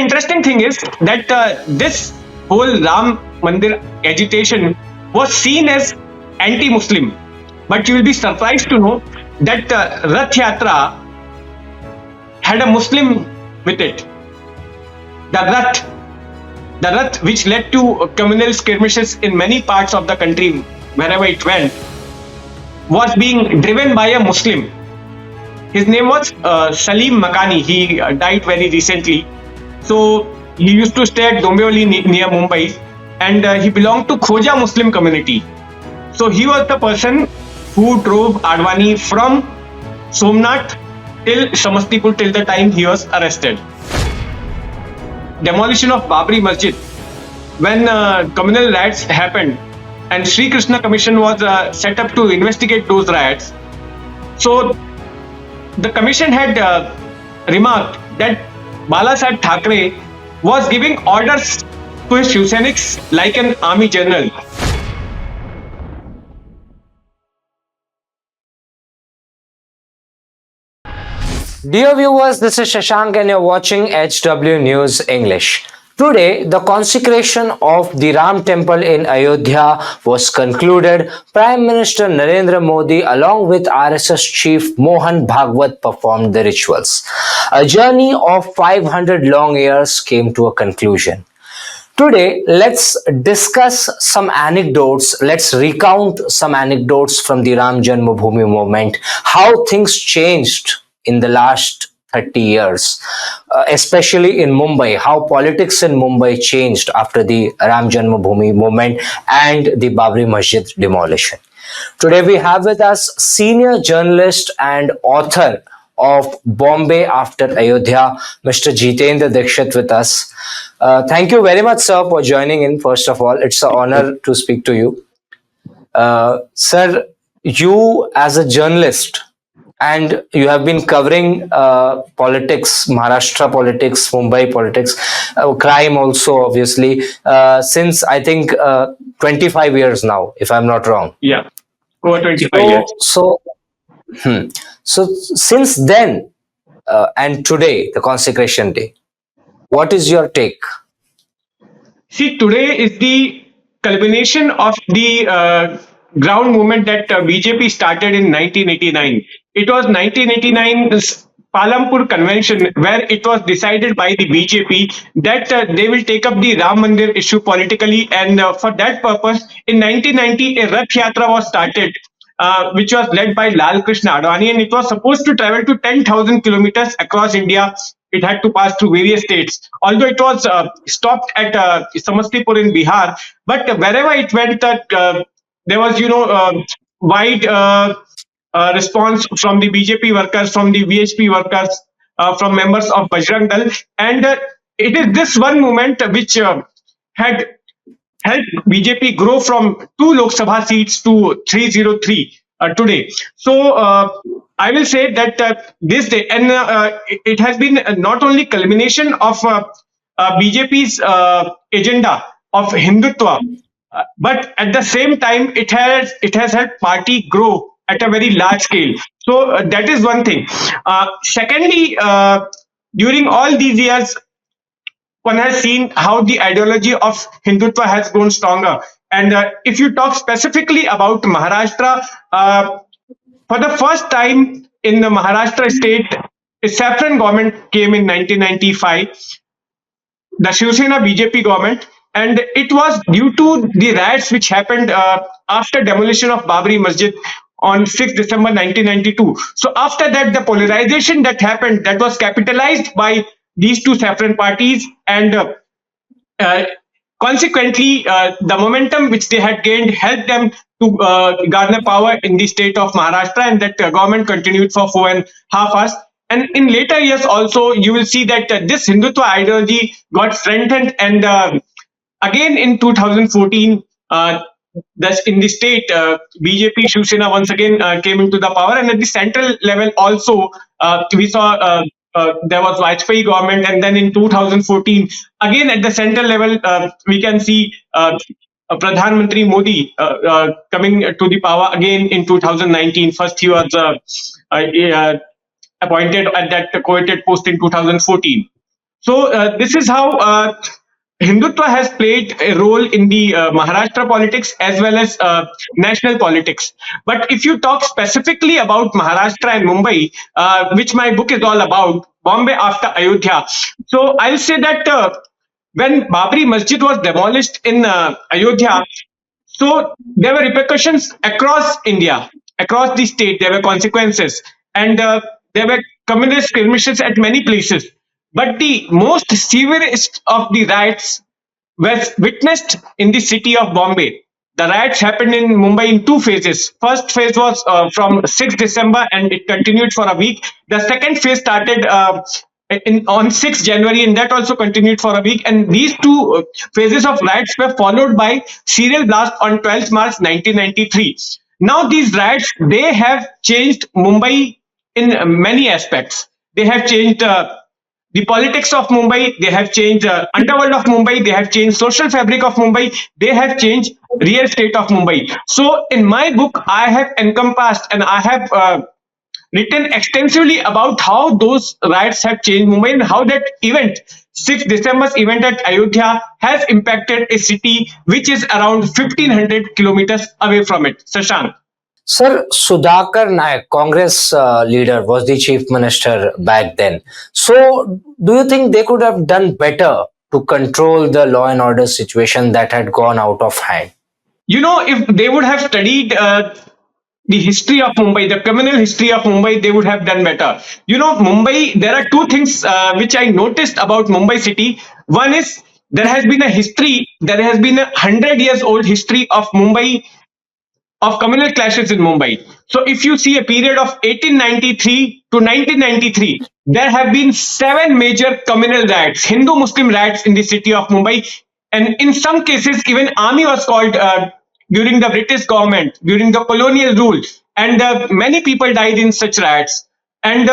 interesting thing is that this whole Ram Mandir agitation was seen as anti-Muslim. But you will be surprised to know that Rath Yatra had a Muslim with it. The Rath which led to communal skirmishes in many parts of the country, wherever it went, was being driven by a Muslim. His name was Salim Makani. He died very recently. So he used to stay at Dombey near Mumbai, and he belonged to Khoja Muslim community. So he was the person who drove Advani from Somnath till Samastipur till the time he was arrested. Demolition of Babri Masjid, when communal riots happened and Sri Krishna Commission was set up to investigate those riots. So the commission had remarked that Balasaheb Thackeray was giving orders to his Shiv Sainiks like an army general. Dear viewers, this is Shashank and you're watching HW News English. Today, the consecration of the Ram temple in Ayodhya was concluded. Prime Minister Narendra Modi along with RSS chief Mohan Bhagwat performed the rituals. A journey of 500 long years came to a conclusion. Today, let's discuss some anecdotes. Let's recount some anecdotes from the Ram Janmabhoomi movement, how things changed in the last 30 years, especially in Mumbai, how politics in Mumbai changed after the Ram Janmabhoomi movement and the Babri Masjid demolition. Today we have with us senior journalist and author of Bombay After Ayodhya, Mr. Jitendra Dixit with us. Thank you very much, sir, for joining in. First of all, it's an honor to speak to you. Sir, you as a journalist, and you have been covering politics, Maharashtra politics, Mumbai politics, crime also, obviously, since I think 25 years now, if I'm not wrong. Yeah, over 25 years. So since then and today, the consecration day, what is your take? See, today is the culmination of the ground movement that BJP started in 1989. It was 1989's Palampur Convention where it was decided by the BJP that they will take up the Ram Mandir issue politically, and for that purpose, in 1990, a Rath Yatra was started, which was led by Lal Krishna Advani, and it was supposed to travel to 10,000 kilometers across India. It had to pass through various states, although it was stopped at Samastipur in Bihar. But wherever it went, there was, wide response from the BJP workers, from the VHP workers, from members of Bajrang Dal. And it is this one movement which had helped BJP grow from 2 Lok Sabha seats to 303 today. So I will say that this day, and it has been not only culmination of BJP's agenda of hindutva, but at the same time it has helped party grow at a very large scale. So that is one thing. Secondly, during all these years, one has seen how the ideology of hindutva has grown stronger. And if you talk specifically about Maharashtra, for the first time in the Maharashtra state, a saffron government came in 1995, the Shiv Sena BJP government, and it was due to the riots which happened after demolition of Babri Masjid on 6th December 1992. So after that, the polarization that happened, that was capitalized by these two saffron parties, and consequently, the momentum which they had gained helped them to garner power in the state of Maharashtra, and that government continued for 4.5 hours. And in later years also, you will see that this Hindutva ideology got strengthened, and again in 2014, thus in the state, BJP, Shiv Sena once again came into the power, and at the central level also, we saw there was Vajpayee government, and then in 2014, again at the central level, we can see Pradhan Mantri Modi coming to the power again in 2019. First, he was appointed at that coveted post in 2014. So this is how Hindutva has played a role in the Maharashtra politics as well as national politics. But if you talk specifically about Maharashtra and Mumbai, which my book is all about, Bombay after Ayodhya. So I'll say that when Babri Masjid was demolished in Ayodhya, so there were repercussions across India, across the state. There were consequences, and there were communist skirmishes at many places. But the most severest of the riots was witnessed in the city of Bombay. The riots happened in Mumbai in two phases. First phase was from 6th December and it continued for a week. The second phase started on 6th January and that also continued for a week. And these two phases of riots were followed by serial blast on 12th March 1993. Now these riots, they have changed Mumbai in many aspects. They have changed the politics of Mumbai, they have changed underworld of Mumbai, they have changed social fabric of Mumbai, they have changed real estate of Mumbai. So in my book, I have encompassed and I have written extensively about how those riots have changed Mumbai and how that event, 6th December's event at Ayodhya, has impacted a city which is around 1500 kilometers away from it. Shashank. Sir, Sudhakar Naik, Congress leader, was the chief minister back then. So, do you think they could have done better to control the law and order situation that had gone out of hand? You know, if they would have studied the history of Mumbai, the communal history of Mumbai, they would have done better. You know, Mumbai, there are two things which I noticed about Mumbai city. One is there has been a history, there has been 100 years old history of Mumbai, of communal clashes in Mumbai. So if you see a period of 1893 to 1993, there have been seven major communal riots, Hindu-Muslim riots in the city of Mumbai. And in some cases, even army was called during the British government, during the colonial rule. And many people died in such riots. And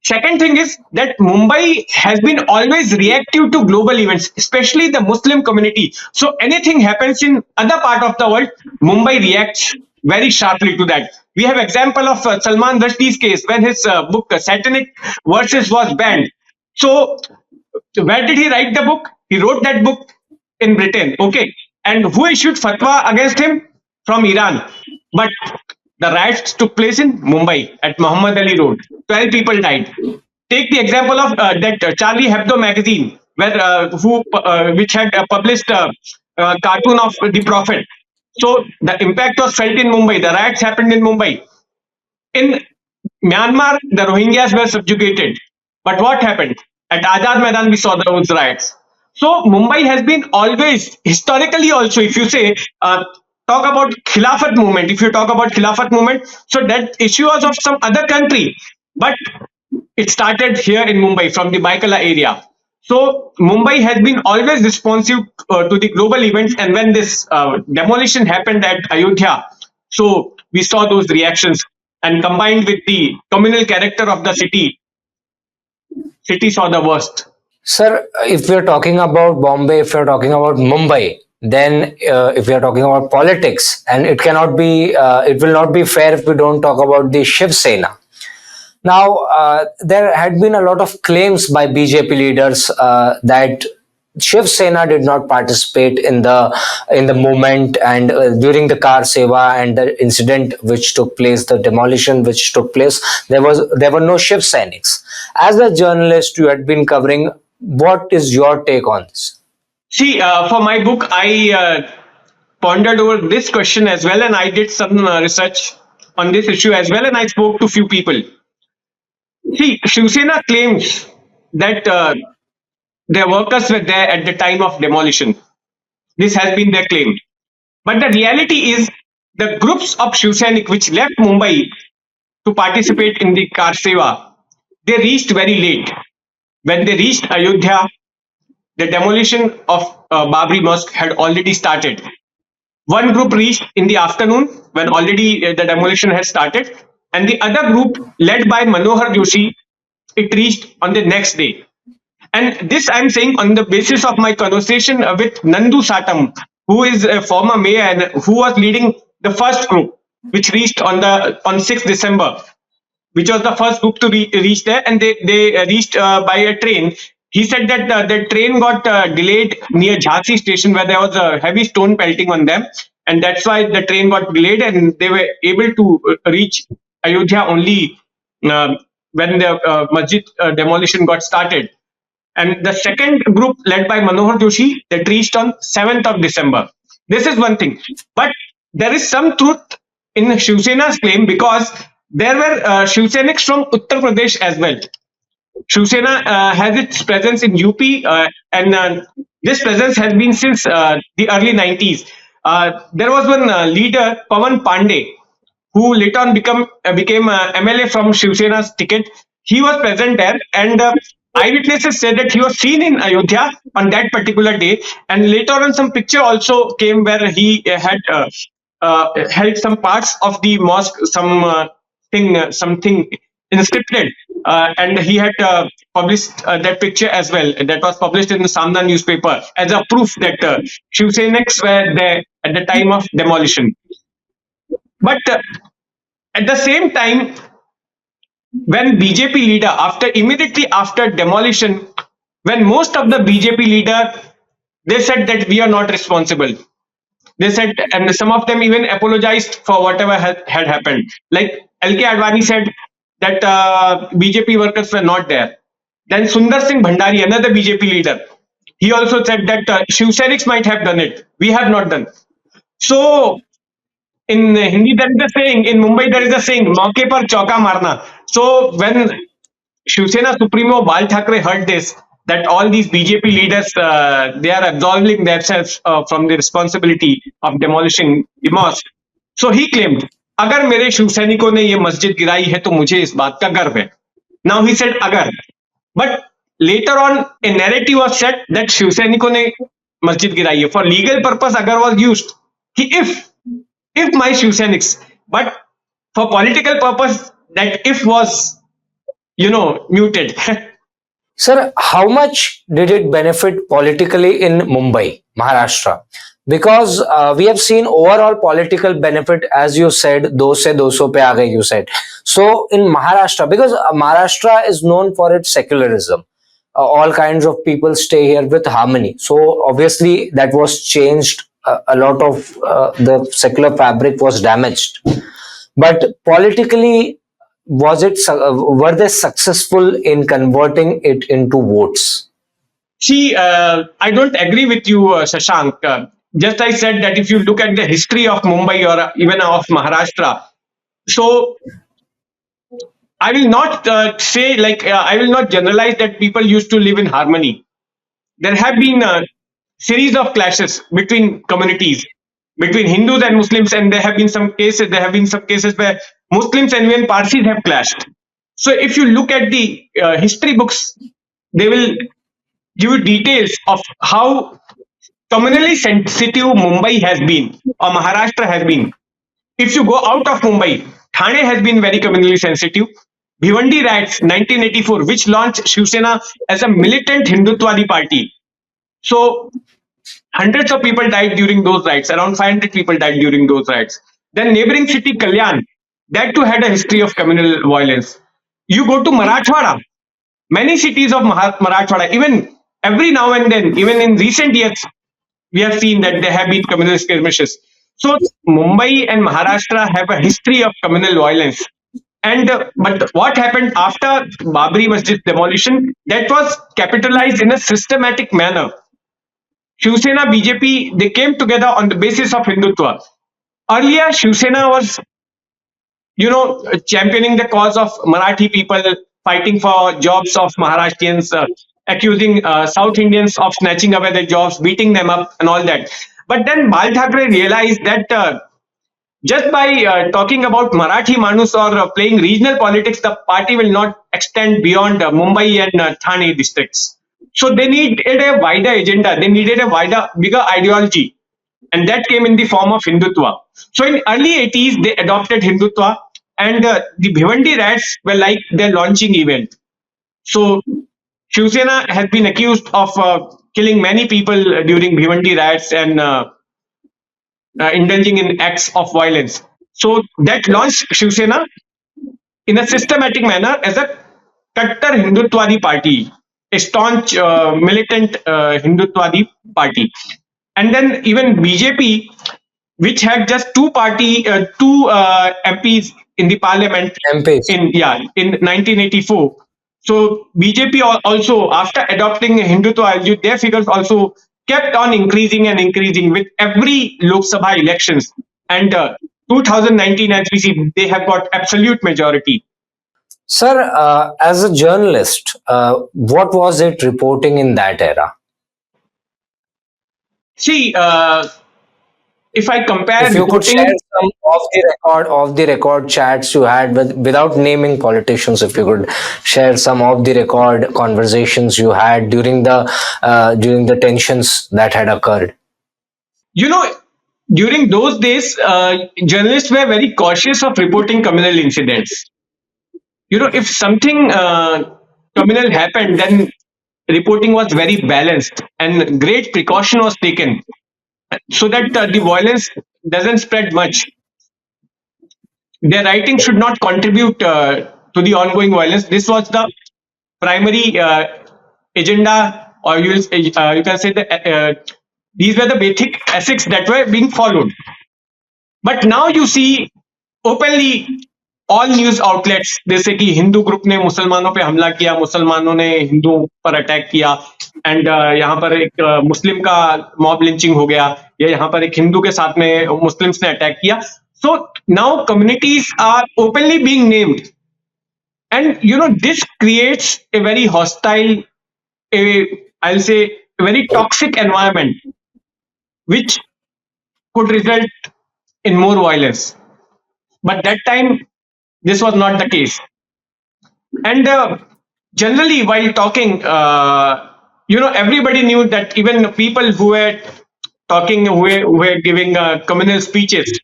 second thing is that Mumbai has been always reactive to global events, especially the Muslim community. So anything happens in other part of the world, Mumbai reacts very sharply to that. We have example of Salman Rushdie's case when his book Satanic Verses was banned. So where did he write the book? He wrote that book in Britain. Okay. And who issued fatwa against him? From Iran. But the riots took place in Mumbai at Muhammad Ali Road. 12 people died. Take the example of that Charlie Hebdo magazine, where which had published a cartoon of the Prophet. So the impact was felt in Mumbai. The riots happened in Mumbai. In Myanmar, the Rohingyas were subjugated. But what happened? At Azad Maidan, we saw those riots. So Mumbai has been always, historically also, if you say, talk about Khilafat movement, if you talk about Khilafat movement, so that issue was of some other country. But it started here in Mumbai from the Baikala area. So Mumbai has been always responsive to the global events, and when this demolition happened at Ayodhya, so we saw those reactions, and combined with the communal character of the city, city saw the worst. Sir, if we're talking about Bombay, if we're talking about Mumbai, then if we are talking about politics, and it will not be fair if we don't talk about the Shiv Sena. Now, there had been a lot of claims by BJP leaders that Shiv Sena did not participate in the movement and during the car seva and the incident which took place, the demolition which took place, there were no Shiv Sainiks. As a journalist, you had been covering. What is your take on this? See, for my book, I pondered over this question as well, and I did some research on this issue as well, and I spoke to few people. See, Shiv Sena claims that their workers were there at the time of demolition. This has been their claim. But the reality is, the groups of Shiv Sainik which left Mumbai to participate in the car seva, they reached very late. When they reached Ayodhya, the demolition of Babri Mosque had already started. One group reached in the afternoon when already the demolition had started, and the other group, led by Manohar Joshi, it reached on the next day. And this I'm saying on the basis of my conversation with Nandu Satam, who is a former mayor and who was leading the first group, which reached on 6th December, which was the first group to reach there, and they reached by a train He said that the train got delayed near Jhansi station where there was a heavy stone pelting on them, and that's why the train got delayed, and they were able to reach Ayodhya only uh, when the masjid demolition got started. And the second group, led by Manohar Joshi, that reached on 7th of December. This is one thing. But there is some truth in Shiv Sena's claim, because there were Shiv Senics from Uttar Pradesh as well. Shiv Sena has its presence in UP, and this presence has been since the early 90s. There was one leader, Pawan Pandey, who later on became MLA from Shiv Sena's ticket. He was present there, and eyewitnesses said that he was seen in Ayodhya on that particular day. And later on, some picture also came where he had held some parts of the mosque, something inscripted, and he had published that picture as well. That was published in the Samna newspaper as a proof that Shiv Senics were there at the time of demolition. But at the same time, when BJP leader, after immediately after demolition, when most of the BJP leader, they said that we are not responsible. They said, and some of them even apologized for whatever had happened. Like LK Advani said that BJP workers were not there. Then Sundar Singh Bhandari, another BJP leader, he also said that Shiv Senics might have done it. We have not done. So in Hindi, there is a saying, in Mumbai, there is a saying, "Mauke par chauka marna." So when Shiv Sena Supremo Bal Thackeray heard this, that all these BJP leaders, they are absolving themselves from the responsibility of demolishing the mosque. So he claimed, अगर मेरे शिव सैनिकों ने ये मस्जिद गिराई है तो मुझे इस बात का गर्व है. Now he said अगर, but later on a narrative was set that Shiv सैनिकों ने मस्जिद गिराई है. For legal purpose, अगर was used. He, if my Shiv Senics, but for political purpose, that if was, muted. Sir, how much did it benefit politically in Mumbai, Maharashtra? Because we have seen overall political benefit, as you said, do se 200 pe aa gaye, you said. So in Maharashtra, because Maharashtra is known for its secularism, all kinds of people stay here with harmony. So obviously that was changed. A lot of the secular fabric was damaged. But politically, were they successful in converting it into votes? See, I don't agree with you, Shashank. Just I said that if you look at the history of Mumbai or even of Maharashtra, so I will not say, like, I will not generalize that people used to live in harmony. There have been a series of clashes between communities, between Hindus and Muslims, and there have been some cases. There have been some cases where Muslims and even Parsis have clashed. So if you look at the history books, they will give you details of how communally sensitive Mumbai has been or Maharashtra has been. If you go out of Mumbai, Thane has been very communally sensitive. Bhiwandi riots 1984, which launched Shiv Sena as a militant Hindutwadi party. So hundreds of people died during those riots. Around 500 people died during those riots. Then neighboring city Kalyan, that too had a history of communal violence. You go to Marathwada, many cities of Marathwada, even every now and then, even in recent years, we have seen that there have been communal skirmishes. So Mumbai and Maharashtra have a history of communal violence. And but what happened after Babri Masjid demolition? That was capitalized in a systematic manner. Shiv Sena, BJP, they came together on the basis of Hindutva. Earlier, Shiv Sena was, championing the cause of Marathi people, fighting for jobs of Maharashtrians, accusing South Indians of snatching away their jobs, beating them up, and all that. But then Bal Thackeray realized that just by talking about Marathi Manus or playing regional politics, the party will not extend beyond Mumbai and Thane districts. So they needed a wider agenda. They needed a bigger ideology. And that came in the form of Hindutva. So in early 80s, they adopted Hindutva, and the Bhiwandi riots were like their launching event. So Shiv Sena has been accused of killing many people during Bhiwandi riots and indulging in acts of violence. So that launched Shiv Sena in a systematic manner as a Kattar Hindutwadi party. a staunch militant Hindutvadi party. And then even BJP, which had just two MPs in the parliament MPs. in 1984. So BJP also, after adopting Hindutva, their figures also kept on increasing and increasing with every Lok Sabha elections. And 2019, as we see, they have got absolute majority. Sir, as a journalist, what was it reporting in that era? See, if I compare If you could share reporting, some off the record chats you had without naming politicians, if you could share some off the record conversations you had during the tensions that had occurred. you know, during those days, journalists were very cautious of reporting communal incidents. If something communal happened, then reporting was very balanced and great precaution was taken so that the violence doesn't spread much. Their writing should not contribute to the ongoing violence. This was the primary agenda, or you can say that these were the basic ethics that were being followed. But now you see openly all news outlets जैसे कि Hindu group ने मुसलमानों पे हमला किया, मुसलमानों ने हिंदू पर अटैक किया, एंड यहाँ पर एक मुस्लिम का मॉब लिंचिंग हो गया, या यहाँ पर एक हिंदू के साथ में मुस्लिम्स ने अटैक किया. So now communities are openly being named, and this creates a very hostile, I'll say a very toxic environment, which could result in more violence. But that time, this was not the case. And generally, while talking, everybody knew that even people who were talking, who were giving communal speeches,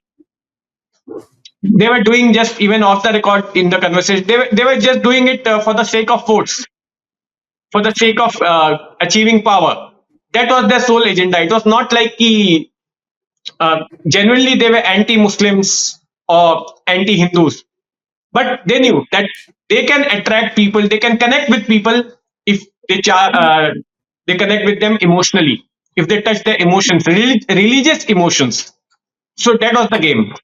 they were doing just even off the record in the conversation. They were just doing it for the sake of votes, for the sake of achieving power. That was their sole agenda. It was not like genuinely they were anti-Muslims or anti-Hindus, but they knew that they can attract people, they can connect with people if they connect with them emotionally, if they touch their emotions, religious emotions. So that was the game.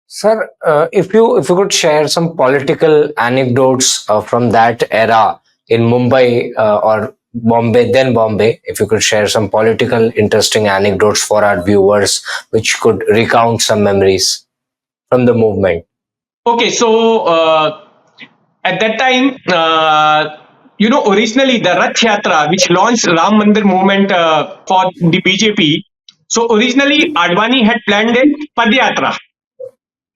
Sir, if you could share some political anecdotes from that era in Mumbai or Bombay, then Bombay, if you could share some political interesting anecdotes for our viewers, which could recount some memories from the movement. Okay, so at that time, originally the Rath Yatra, which launched Ram Mandir movement for the BJP. So originally Advani had planned a Padyatra.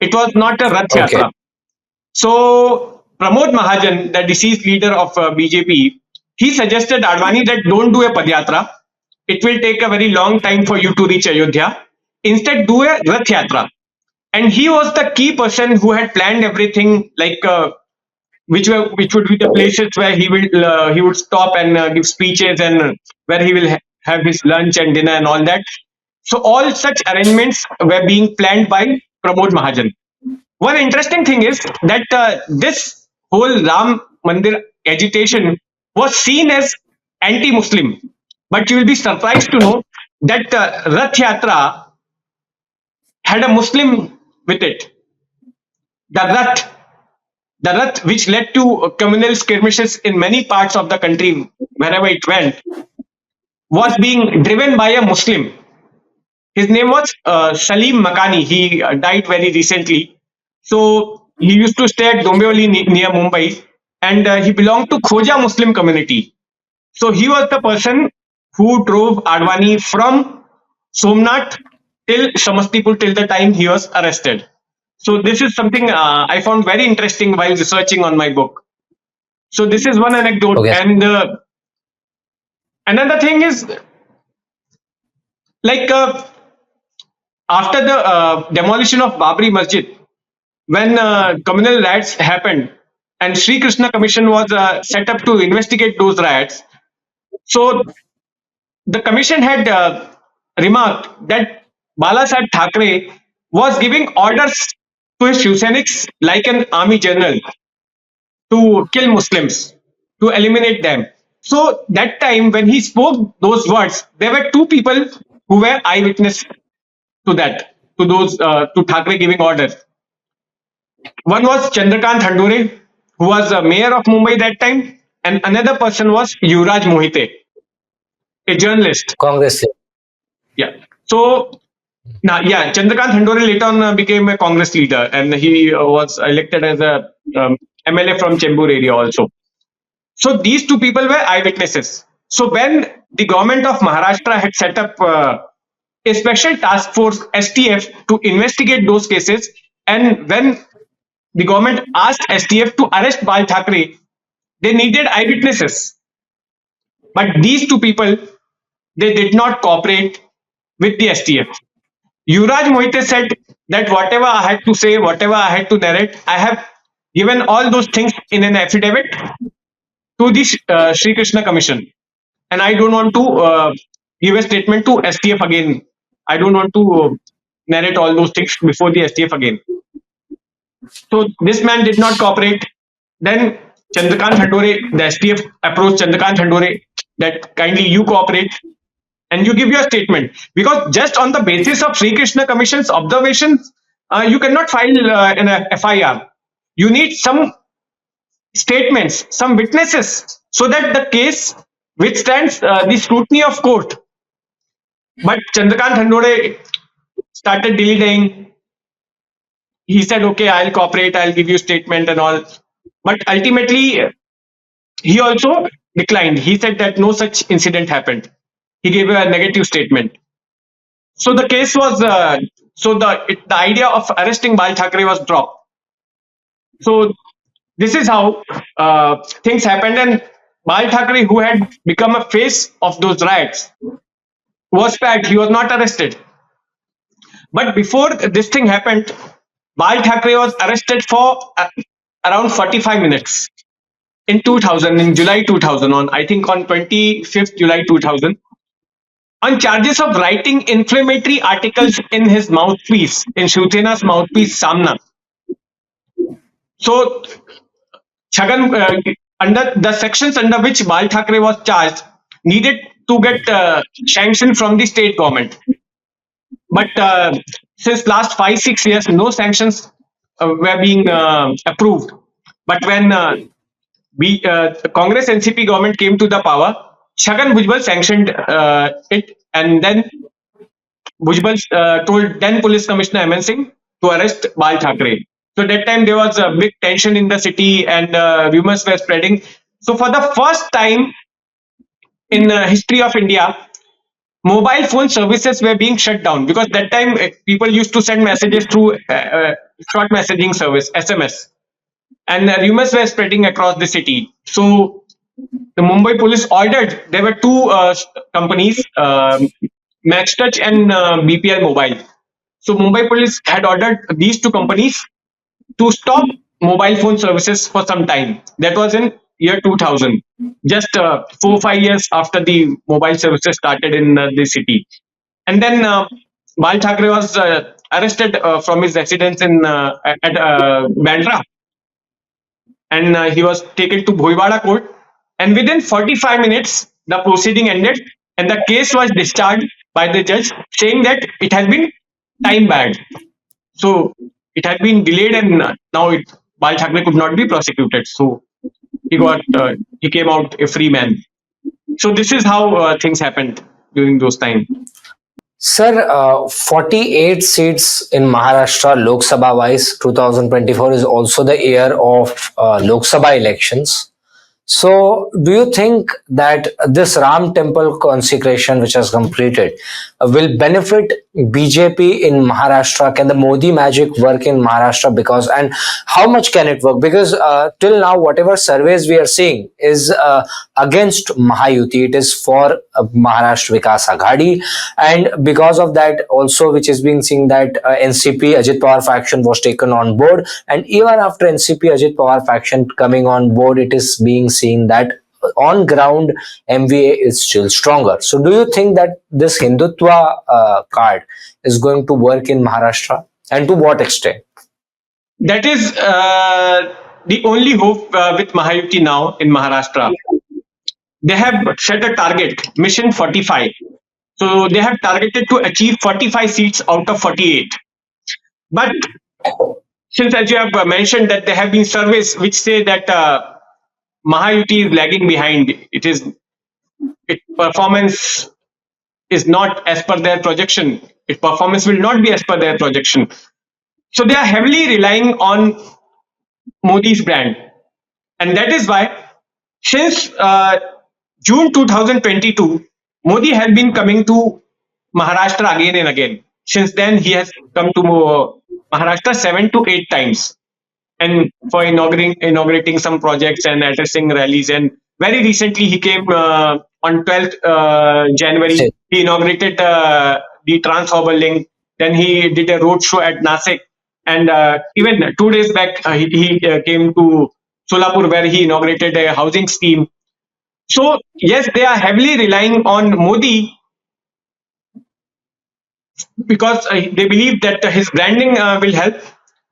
It was not a Rath Okay. Yatra. So Pramod Mahajan, the deceased leader of BJP, he suggested Advani that don't do a Padyatra. It will take a very long time for you to reach Ayodhya. Instead, do a Rath Yatra. And he was the key person who had planned everything, like which would be the places where he would stop and give speeches, and where he will have his lunch and dinner and all that. So all such arrangements were being planned by Pramod Mahajan. One interesting thing is that this whole Ram Mandir agitation was seen as anti-Muslim, but you will be surprised to know that Rath Yatra had a Muslim with it. The Rath, which led to communal skirmishes in many parts of the country, wherever it went, was being driven by a Muslim. His name was Salim Makani. He died very recently. So he used to stay at Dombivli near Mumbai, and he belonged to Khoja Muslim community. So he was the person who drove Advani from Somnath till Samastipur till the time he was arrested. So this is something I found very interesting while researching on my book. So this is one anecdote, Okay. and another thing is, like after the demolition of Babri Masjid, when communal riots happened, and Sri Krishna Commission was set up to investigate those riots. So the commission had remarked that Bala Sahib Thackeray was giving orders to his Shiv Sainiks like an army general to kill Muslims, to eliminate them. So that time when he spoke those words, there were two people who were eyewitness to that, to those, to Thackeray giving orders. One was Chandrakant Thandore, who was mayor of Mumbai that time, and another person was Yuvraj Mohite, a journalist. Congress. Yeah. So now, yeah, Chandrakant Thandore later on became a Congress leader, and he was elected as a MLA from Chembur area also. So these two people were eyewitnesses. So when the government of Maharashtra had set up a special task force (STF) to investigate those cases, and when the government asked STF to arrest Bal Thackeray, they needed eyewitnesses. But these two people, they did not cooperate with the STF. Yuvraj Mohite said that whatever I had to say, whatever I had to narrate, I have given all those things in an affidavit to the Sri Krishna Commission, and I don't want to give a statement to STF again. I don't want to narrate all those things before the STF again. So this man did not cooperate. Then Chandrakant Thandore, the STF approached Chandrakant Thandore that kindly you cooperate and you give your statement, because just on the basis of Sri Krishna Commission's observations, you cannot file an FIR. You need some statements, some witnesses, so that the case withstands the scrutiny of court. But Chandrakant Thandore started delaying. He said, "Okay, I'll cooperate. I'll give you statement and all." But ultimately, he also declined. He said that no such incident happened. He gave a negative statement. So the case was the idea of arresting Bal Thackeray was dropped. So this is how things happened, and Bal Thackeray, who had become a face of those riots, was spared. He was not arrested. But before this thing happened, Bal Thackeray was arrested for around 45 minutes in 2000, in July 2000, on I think on 25th July 2000, on charges of writing inflammatory articles in his mouthpiece, in Shiv Sena's mouthpiece Samna. So Chagan, under the sections under which Bal Thackeray was charged, needed to get sanction from the state government. But since last 5-6 years, no sanctions were being approved. But when the Congress NCP government came to the power, Chhagan Bhujbal sanctioned it, and then Bhujbal told then Police Commissioner MN Singh to arrest Bal Thackeray. So that time there was a big tension in the city, and rumors were spreading. So for the first time in the history of India, mobile phone services were being shut down, because that time people used to send messages through short messaging service SMS, and rumors were spreading across the city. So the Mumbai police ordered, there were two companies, MaxTouch and BPL Mobile. So Mumbai police had ordered these two companies to stop mobile phone services for some time. That was in year 2000, just 4-5 years after the mobile services started in the city. And then Bal Thackeray was arrested from his residence at Bandra, and he was taken to Bhoiwada court. And within 45 minutes, the proceeding ended, and the case was discharged by the judge, saying that it has been time barred. So it had been delayed, and now Bal Thackeray could not be prosecuted. So he came out a free man. So this is how things happened during those times. Sir, 48 seats in Maharashtra, Lok Sabha wise, 2024 is also the year of Lok Sabha elections. So, do you think that this Ram temple consecration, which has completed, will benefit BJP in Maharashtra? Can the Modi magic work in Maharashtra? Because, and how much can it work? Because till now, whatever surveys we are seeing is against Mahayuti. It is for Maharashtra Vikas Aghadi, and because of that, also which is being seen that NCP Ajit Pawar faction was taken on board, and even after NCP Ajit Pawar faction coming on board, it is being seen that on ground MVA is still stronger. So do you think that this hindutva card is going to work in Maharashtra, and to what extent? That is the only hope with Mahayuti now in Maharashtra. they have set a target, Mission 45. So they have targeted to achieve 45 seats out of 48. But since, as you have mentioned, that there have been surveys which say that Mahayuti is lagging behind. Its performance is not as per their projection. Its performance will not be as per their projection. So they are heavily relying on Modi's brand, and that is why since June 2022, Modi has been coming to Maharashtra again and again. Since then, he has come to Maharashtra 7 to 8 times, and for inaugurating some projects and addressing rallies. And very recently, he came on 12th January. He inaugurated the Trans Harbour Link. Then he did a road show at Nasik, and even 2 days back, he came to Solapur, where he inaugurated a housing scheme. So yes, they are heavily relying on Modi because they believe that his branding will help.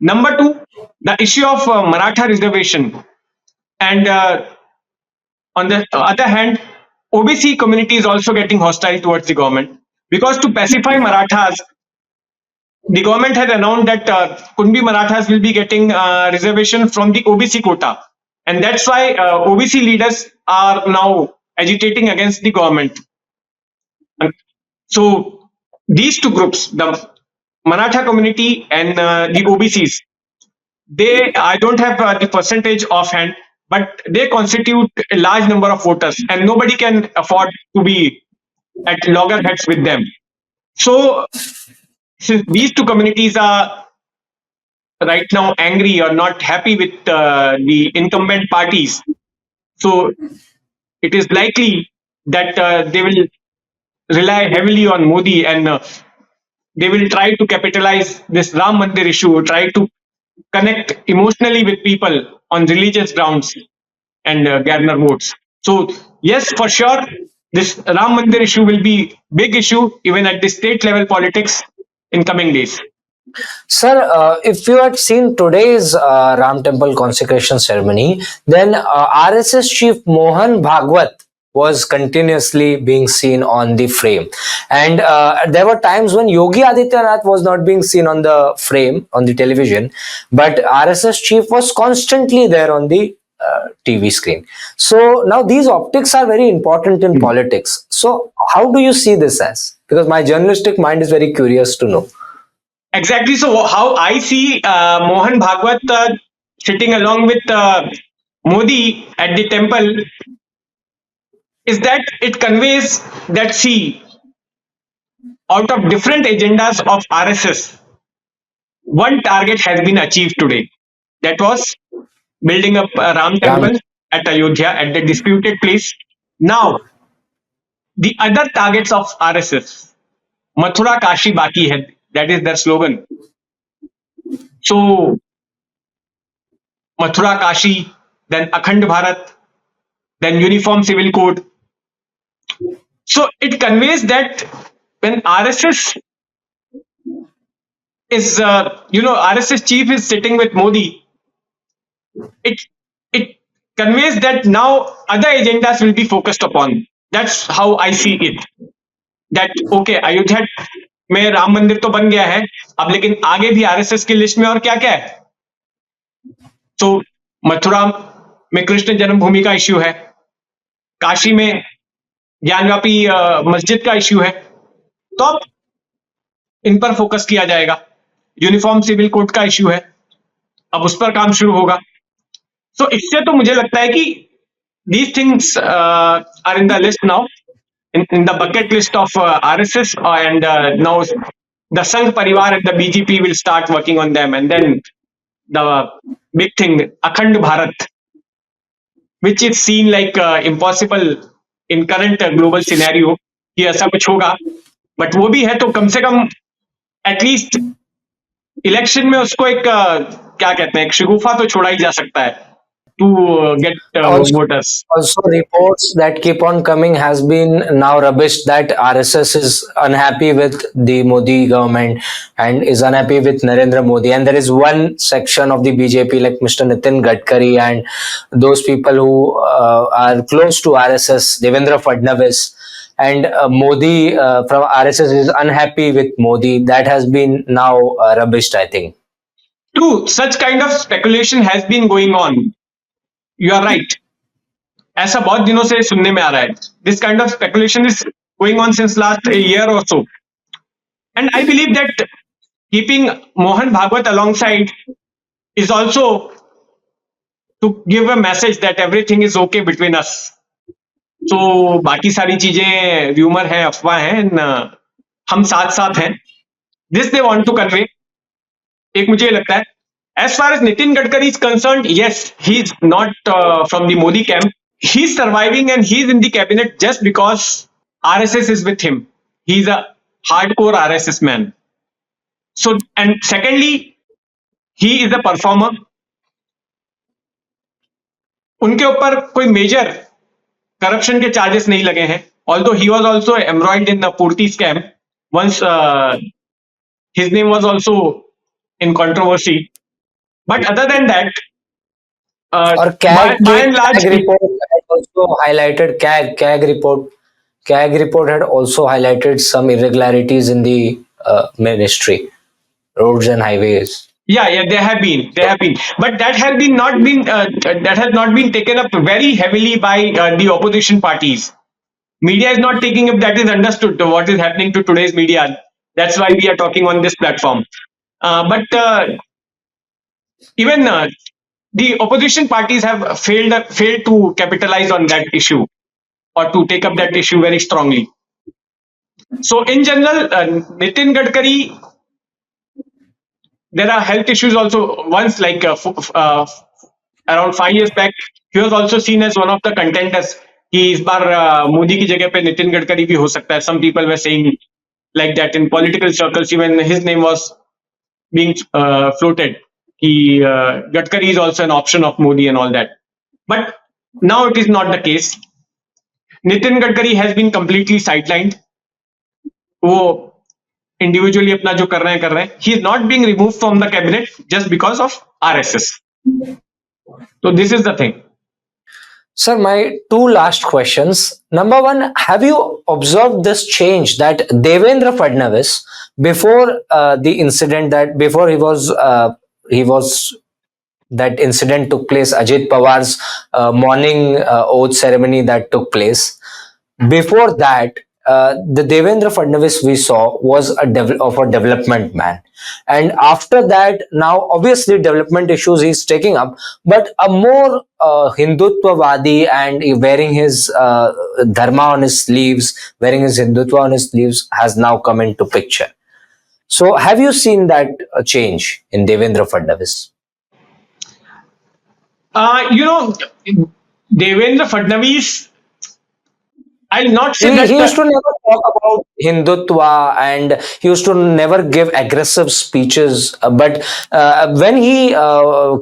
Number two, the issue of Maratha reservation, and on the other hand, OBC community is also getting hostile towards the government because to pacify Marathas, the government has announced that Kunbi Marathas will be getting reservation from the OBC quota, and that's why OBC leaders are now agitating against the government. So these two groups, the Maratha community and the OBCs, they I don't have the percentage offhand, but they constitute a large number of voters, and nobody can afford to be at loggerheads with them. So since these two communities are right now angry or not happy with the incumbent parties, so it is likely that they will rely heavily on Modi, and they will try to capitalize this Ram Mandir issue, try to connect emotionally with people on religious grounds and garner votes. So yes, for sure, this Ram Mandir issue will be big issue even at the state level politics in coming days. Sir, if you had seen today's Ram Temple consecration ceremony, then RSS chief Mohan Bhagwat was continuously being seen on the frame. And there were times when Yogi Adityanath was not being seen on the frame, on the television, but RSS chief was constantly there on the TV screen. So now these optics are very important in politics. So how do you see this as? Because my journalistic mind is very curious to know. Exactly. So how I see Mohan Bhagwat sitting along with Modi at the temple is that it conveys that, see, out of different agendas of RSS, one target has been achieved today. That was building up a Ram Ram, temple at Ayodhya at the disputed place. Now, the other targets of RSS, Mathura Kashi Baki hai, that is their slogan. So, Mathura Kashi, then Akhand Bharat, then Uniform Civil Code. So, it conveys that when RSS is, RSS chief is sitting with Modi, it it conveys that now other agendas will be focused upon. That's how I see it. That okay, Ayodhya में राम मंदिर तो बन गया है, अब लेकिन आगे भी आरएसएस की लिस्ट में और क्या क्या है. तो मथुरा में कृष्ण जन्मभूमि का इश्यू है, काशी में ज्ञानव्यापी मस्जिद का इश्यू है, तो अब इन पर फोकस किया जाएगा. यूनिफॉर्म सिविल कोड का इश्यू है, अब उस पर काम शुरू होगा. सो इससे तो मुझे लगता है कि these things are in the list now, in the bucket list of RSS, and now the Sangh Parivar and the BJP will start working on them, and then the big thing, Akhand Bharat, which is seen like impossible in current global scenario कि ऐसा कुछ होगा, but वो भी है तो कम से कम at least election में उसको एक क्या कहते हैं, एक शगुफा तो छोड़ा ही जा सकता है. to get Also, voters. also reports that keep on coming has been now rubbish that RSS is unhappy with the Modi government and is unhappy with Narendra Modi. And there is one section of the BJP like Mr. Nitin Gadkari and those people who are close to RSS, Devendra Fadnavis and Modi from RSS is unhappy with Modi. That has been now rubbished, I think. True, such kind of speculation has been going on. You are right. ऐसा बहुत दिनों से सुनने में आ रहा है. This kind of speculation is going on since last a year or so. And I believe that keeping Mohan Bhagwat alongside is also to give a message that everything is okay between us. So बाकी सारी चीजें rumor है, अफवाह है, हम साथ साथ हैं. This they want to convey. एक मुझे लगता है. As far as Nitin Gadkari is concerned, yes, he's not from the Modi camp. He's surviving and he's in the cabinet just because RSS is with him. He's a hardcore RSS man. So, and secondly, he is a performer. उनके ऊपर कोई major corruption के charges नहीं लगे हैं. Although he was also embroiled in the Purti scam. Once his name was also in controversy. But other than that, Or by and large, CAG report had also highlighted CAG report had also highlighted some irregularities in the ministry, roads and highways. yeah, there have been, but that has been not been that has not been taken up very heavily by the opposition parties. Media is not taking up. That is understood what is happening to today's media. That's why we are talking on this platform. But even the opposition parties have failed to capitalize on that issue or to take up that issue very strongly. So in general, Nitin Gadkari, there are health issues also. Once, like around 5 years back, he was also seen as one of the contenders. कि इस बार मोदी की जगह पे नितिन गडकरी भी हो सकता है. Some people were saying like that in political circles. Even his name was being floated. He Gadkari is also an option of Modi and all that. But now it is not the case. Nitin Gadkari has been completely sidelined. वो individually अपना जो कर रहे हैं. He is not being removed from the cabinet just because of RSS. So this is the thing. Sir, my two last questions. Number one, have you observed this change that Devendra Fadnavis, before the incident that before he was that incident took place, Ajit Pawar's morning oath ceremony that took place. Before that, the Devendra Fadnavis we saw was of a development man, and after that, now obviously development issues he's taking up, but a more Hindutvavadi and wearing his dharma on his sleeves, wearing his Hindutva on his sleeves has now come into picture. So, have you seen that change in Devendra Fadnavis? You know, Devendra Fadnavis, I'll not say that. He used to never talk about Hindutva and he used to never give aggressive speeches. But when he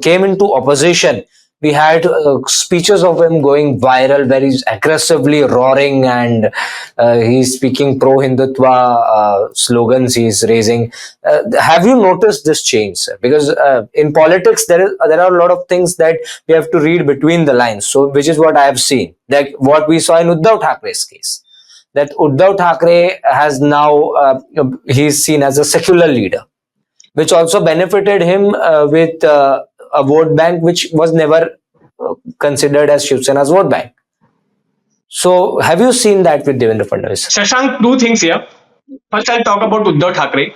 came into opposition, we had speeches of him going viral where he's aggressively roaring and he's speaking pro Hindutva slogans he's raising. Have you noticed this change, sir? Because in politics, there are a lot of things that we have to read between the lines. So, which is what I have seen, like what we saw in Uddhav Thackre's case. That Uddhav Thackray has now he's seen as a secular leader, which also benefited him with a vote bank which was never considered as Shiv Sena's vote bank. So, have you seen that with Devendra Fadnavis? Shashank, two things here. First, I'll talk about Uddhav Thackeray.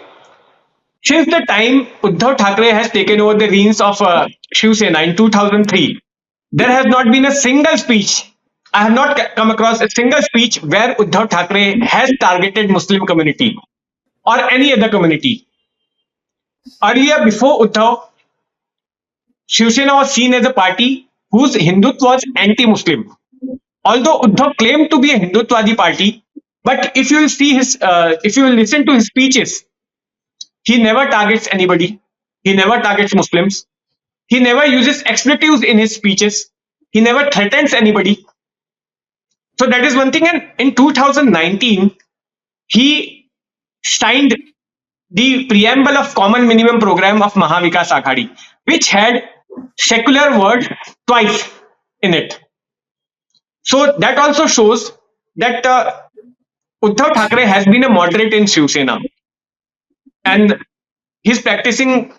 Since the time Uddhav Thackeray has taken over the reins of Shiv Sena in 2003, there has not been a single speech. I have not come across a single speech where Uddhav Thackeray has targeted Muslim community or any other community. Earlier, before Uddhav, Shiv Sena was seen as a party whose Hindutva was anti-Muslim. Although Uddhav claimed to be a Hindutvadi party, but if you will see if you will listen to his speeches, he never targets anybody. He never targets Muslims. He never uses expletives in his speeches. He never threatens anybody. So that is one thing. And in 2019, he signed the preamble of Common Minimum Program of Mahavikas Aghadi, which had secular word twice in it. So that also shows that Uddhav Thackeray has been a moderate in Shiv Sena, and he's practicing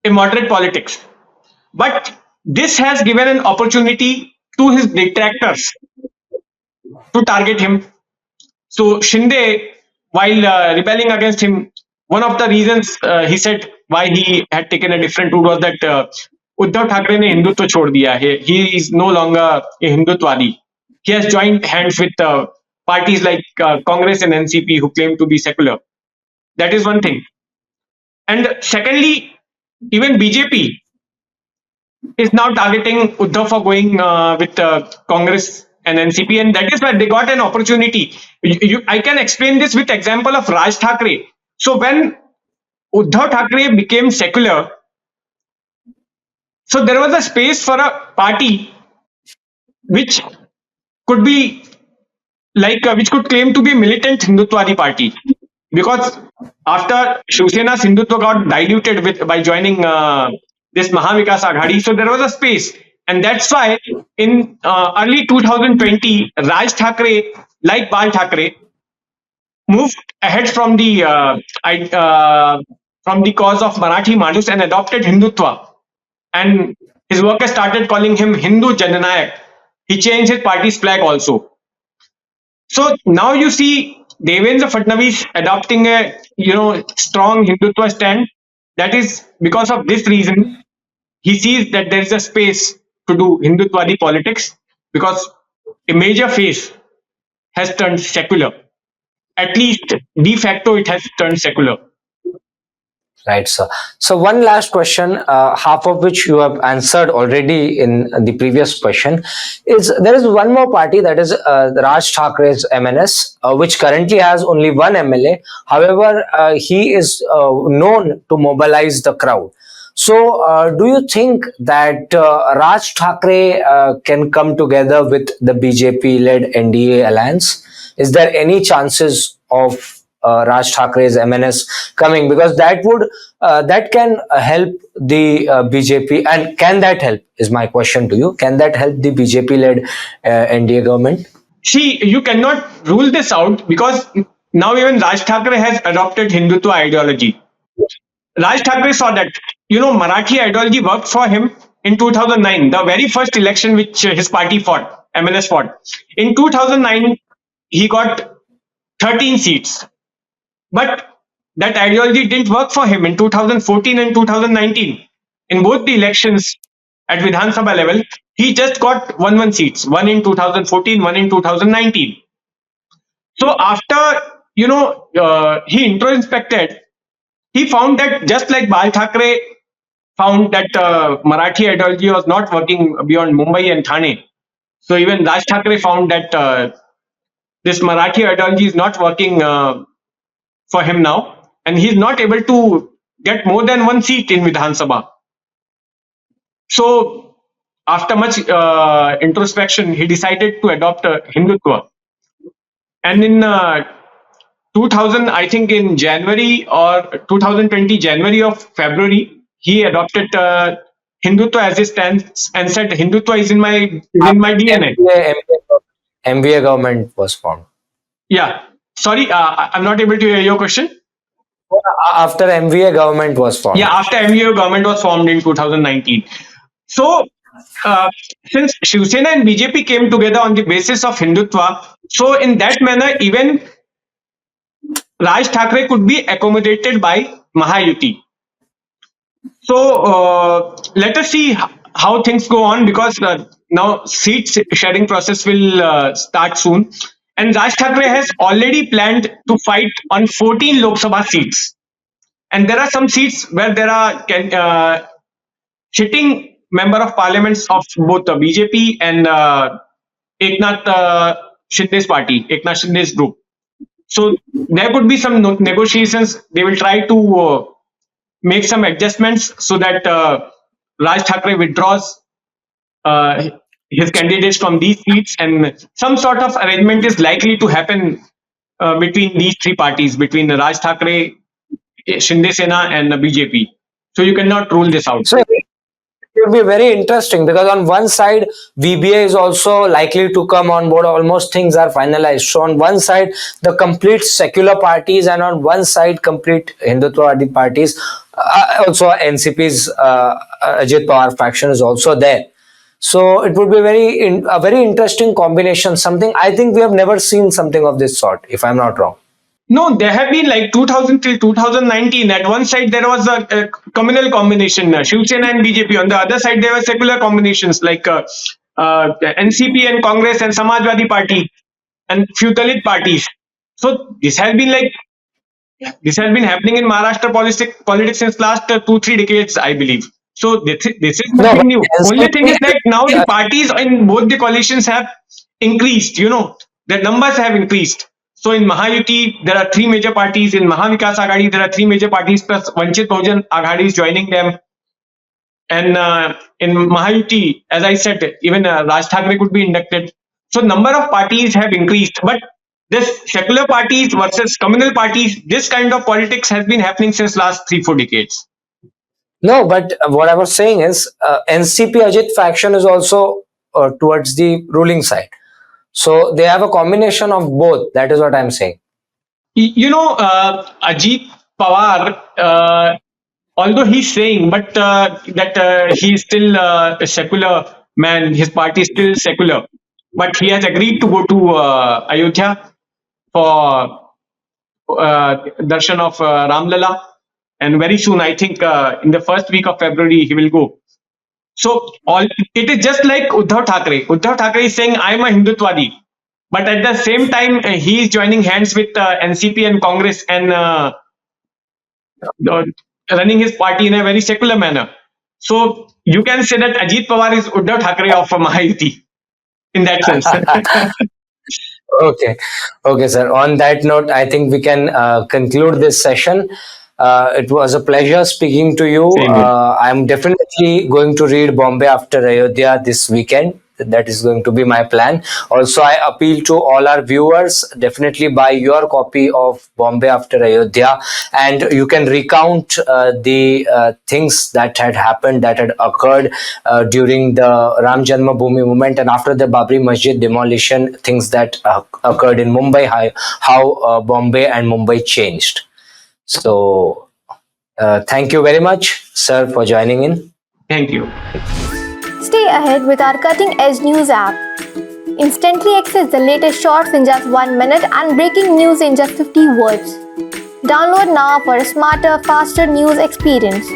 a moderate politics. But this has given an opportunity to his detractors to target him. So Shinde, while rebelling against him, one of the reasons he said why he had taken a different route was that Uddhav Thackeray ने हिंदुत्व छोड़ दिया है. He is no longer a Hindutwadi. He has joined hands with parties like Congress and NCP who claim to be secular. That is one thing. And secondly, even BJP is now targeting Uddhav for going with Congress and NCP, and that is where they got an opportunity. I can explain this with example of Raj Thackeray. So when Uddhav Thackeray became secular, so there was a space for a party which could be which could claim to be militant Hindutwadi party, because after Shiv Sena's Hindutva got diluted by joining this Mahavikas Aghadi, so there was a space, and that's why in early 2020, Raj Thackeray, like Bal Thackeray, moved ahead from the cause of Marathi Manus and adopted Hindutva, and his workers started calling him Hindu Jananayak. He changed his party's flag also. So now you see Devendra Fadnavis adopting a strong Hindutva stand. That is because of this reason. He sees that there is a space to do Hindutwadi politics because a major phase has turned secular. At least de facto, it has turned secular. Right, sir. So one last question, half of which you have answered already in the previous question, is there is one more party, that is Raj Thakray's MNS, which currently has only one MLA. However, he is known to mobilize the crowd. So do you think that Raj Thackeray can come together with the BJP-led NDA alliance? Is there any chances of Raj Thakray's MNS coming, because that can help the BJP, and can that help is my question to you. Can that help the BJP-led NDA government? See, you cannot rule this out because now even Raj Thackeray has adopted Hindutva ideology. Raj Thackeray saw that Marathi ideology worked for him in 2009, the very first election which his party fought, MNS fought. In 2009, he got 13 seats. But that ideology didn't work for him in 2014 and 2019. In both the elections at Vidhan Sabha level, he just got one seats, one in 2014, one in 2019. So after, he introspected, he found that just like Bal Thackeray found that Marathi ideology was not working beyond Mumbai and Thane. So even Raj Thackeray found that this Marathi ideology is not working for him now, and he's not able to get more than one seat in Vidhan Sabha. So after much introspection, he decided to adopt Hindutva. And in 2000, I think in January or 2020, January or February, he adopted Hindutva as his stance and said Hindutva is in my DNA. MVA government was formed. Yeah. Sorry, I'm not able to hear your question. After MVA government was formed. Yeah, after MVA government was formed in 2019. So since Shiv Sena and BJP came together on the basis of Hindutva, so in that manner, even Raj Thackeray could be accommodated by Mahayuti. So let us see how things go on, because now seat sharing process will start soon. And Raj Thackeray has already planned to fight on 14 Lok Sabha seats. And there are some seats where there are sitting member of parliaments of both the BJP and Eknath Shinde's party, Eknath Shinde's group. So there could be some negotiations. They will try to make some adjustments so that Raj Thackeray withdraws uh, his candidates from these seats, and some sort of arrangement is likely to happen between these three parties, between Raj Thackeray, Shinde Sena, and BJP. So you cannot rule this out. So it will be very interesting because on one side VBA is also likely to come on board. Almost things are finalized. So on one side the complete secular parties, and on one side complete Hindutva parties. Also NCP's Ajit Pawar faction is also there. So it would be a very interesting combination. Something I think we have never seen something of this sort, if I'm not wrong. No, there have been like 2000 till 2019. At one side, there was a communal combination, Shiv Sena and BJP. On the other side, there were secular combinations like NCP and Congress and Samajwadi Party and few Dalit parties. So this has been happening in Maharashtra politics since last 2-3 decades, I believe. So this is No, but nothing new. Only thing NCP, is that now the parties in both the coalitions have increased. The numbers have increased. So in Mahayuti, there are three major parties. In Mahavikas Aghadi, there are three major parties plus Vanchit Bahujan Aghadi is joining them. And in Mahayuti, as I said, even Raj Thackeray could be inducted. So number of parties have increased, but this secular parties versus communal parties, this kind of politics has been happening since last 3-4 decades. no, but what I was saying is NCP Ajit faction is also towards the ruling side. So they have a combination of both. That is what I'm saying. Ajit Pawar, although he's saying, but that he is still a secular man, his party is still secular, but he has agreed to go to Ayodhya for darshan of Ramlala, and very soon, I think in the first week of February, he will go. So it is just like Uddhav Thackeray. Uddhav Thackeray is saying, I am a Hindutvadi. But at the same time, he is joining hands with NCP and Congress and running his party in a very secular manner. So you can say that Ajit Pawar is Uddhav Thackeray of Mahayuti in that sense. Okay. Okay, sir. On that note, I think we can conclude this session. It was a pleasure speaking to you. Same here. I'm definitely going to read Bombay after Ayodhya this weekend. That is going to be my plan. Also, I appeal to all our viewers, definitely buy your copy of Bombay after Ayodhya, and you can recount the things that had happened, that had occurred during the Ram Janmabhoomi movement and after the Babri Masjid demolition, things that occurred in Mumbai, how Bombay and Mumbai changed. So, thank you very much, sir, for joining in. Thank you. Stay ahead with our cutting edge news app. Instantly access the latest shorts in just 1 minute and breaking news in just 50 words. Download now for a smarter, faster news experience.